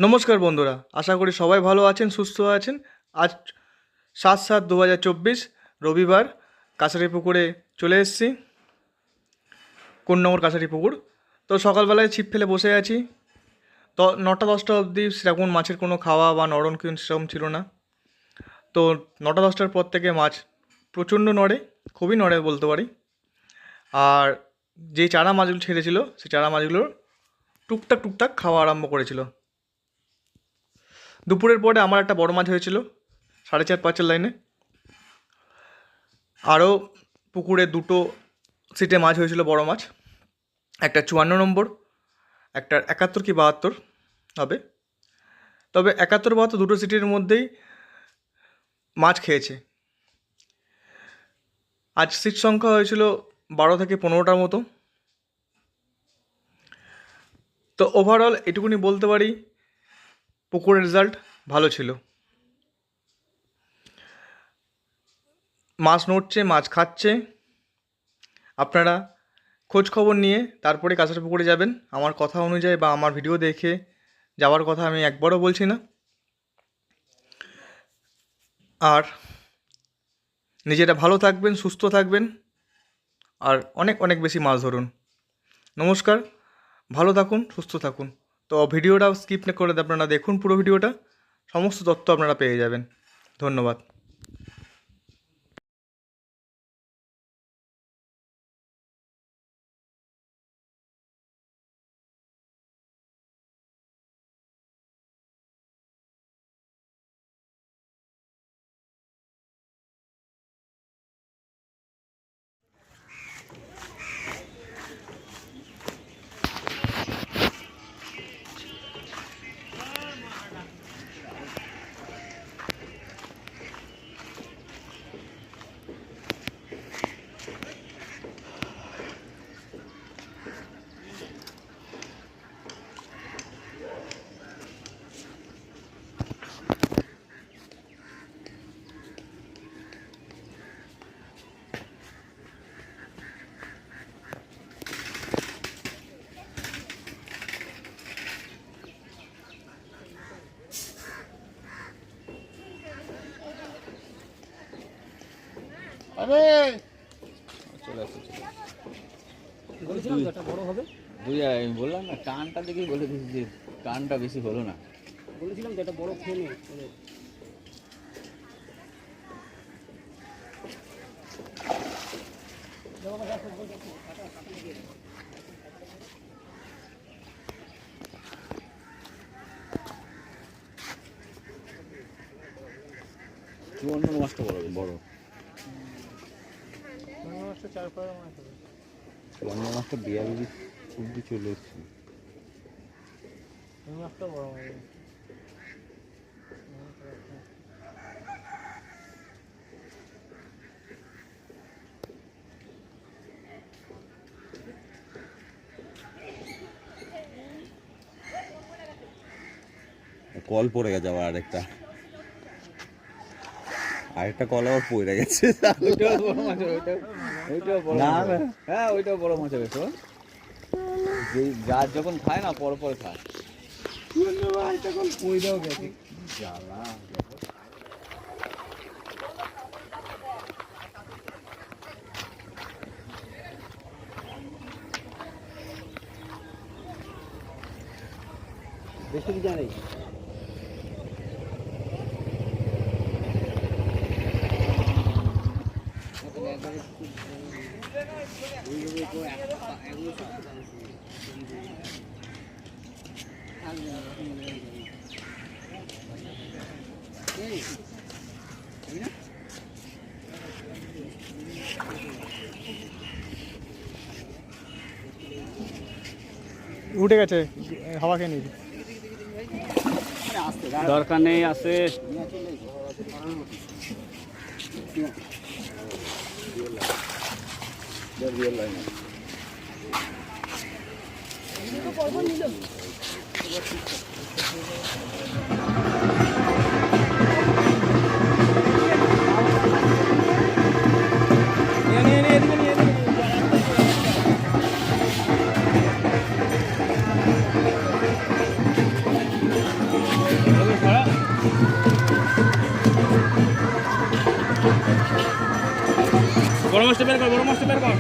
নমস্কার বন্ধুরা, আশা করি সবাই ভালো আছেন, সুস্থ আছেন। আজ 7/7/2024 রবিবার কাছারি পুকুরে চলে এসেছি। কোন নম্বর কাছারি পুকুর। তো সকালবেলায় ছিপ ফেলে বসে আছি। তো 9টা-10টা অবধি সেরকম মাছের কোনো খাওয়া বা নড়ন কিন্তু সেরকম ছিল না। তো 9টা-10টার পর থেকে মাছ প্রচণ্ড নড়ে, খুবই নড়ে বলতে পারি। আর যে চারা মাছগুলো ছেড়েছিল সেই চারা মাছগুলোর টুকটাক টুকটাক খাওয়া আরম্ভ করেছিল। দুপুরের পরে আমার একটা বড় মাছ হয়েছিল 4.5-5 লাইনে। আরও পুকুরে দুটো সিটে মাছ হয়েছিল, বড় মাছ। একটা 54 নম্বর, একটা 71 কি 72 হবে। তবে 71-72 দুটো সিটের মধ্যেই মাছ খেয়েছে। আজ সিট সংখ্যা হয়েছিল 12 থেকে 15টার মতো। তো ওভারঅল এটুকুনি বলতে পারি, পুকুরের রেজাল্ট ভালো ছিল। মাছ নড়ছে, মাছ খাচ্ছে। আপনারা খোঁজ খবর নিয়ে তারপরে কাছারি পুকুরে যাবেন। আমার কথা অনুযায়ী বা আমার ভিডিও দেখে যাওয়ার কথা আমি একবারও বলছি না। আর নিজেরা ভালো থাকবেন, সুস্থ থাকবেন, আর অনেক অনেক বেশি মাছ ধরুন। নমস্কার, ভালো থাকুন, সুস্থ থাকুন। তো ভিডিওটা স্কিপ না করে আপনারা দেখুন, পুরো ভিডিওটা সমস্ত তথ্য আপনারা পেয়ে যাবেন। ধন্যবাদ। আরে চলে আসছে বলেছিলাম তো এটা বড় হবে। আমি বললাম না, কানটা দেখেই বলে দিয়েছি যে কানটা বেশি হলো না। বলেছিলাম তো এটা বড় খেয়ে নে। অন্য মাছটা বড় বড় মাছটা 4-5 মাছ হবে। অন্য মাছটা বিয়াল্লিশ অব্দি চলে এসছে। ওই মাছটা বড় হবে। কল পড়ে গেছে আবার আরেকটা কল আবার পড়ে গেছে। ওইটাও বড় মাছ, ওইটাও বড় না। হ্যাঁ ওইটাও বড় মাছ হবে। তো যার যখন খায় না পরে পরে খায়। তখন পড়েও গেছে, জ্বালা। বেশি কি জানে উঠে গেছে, হাওয়া খেয়ে নিয়েছে। দরকার নেই, আসে বড় মাছটা বের কর, বড় মাছটা বের কর।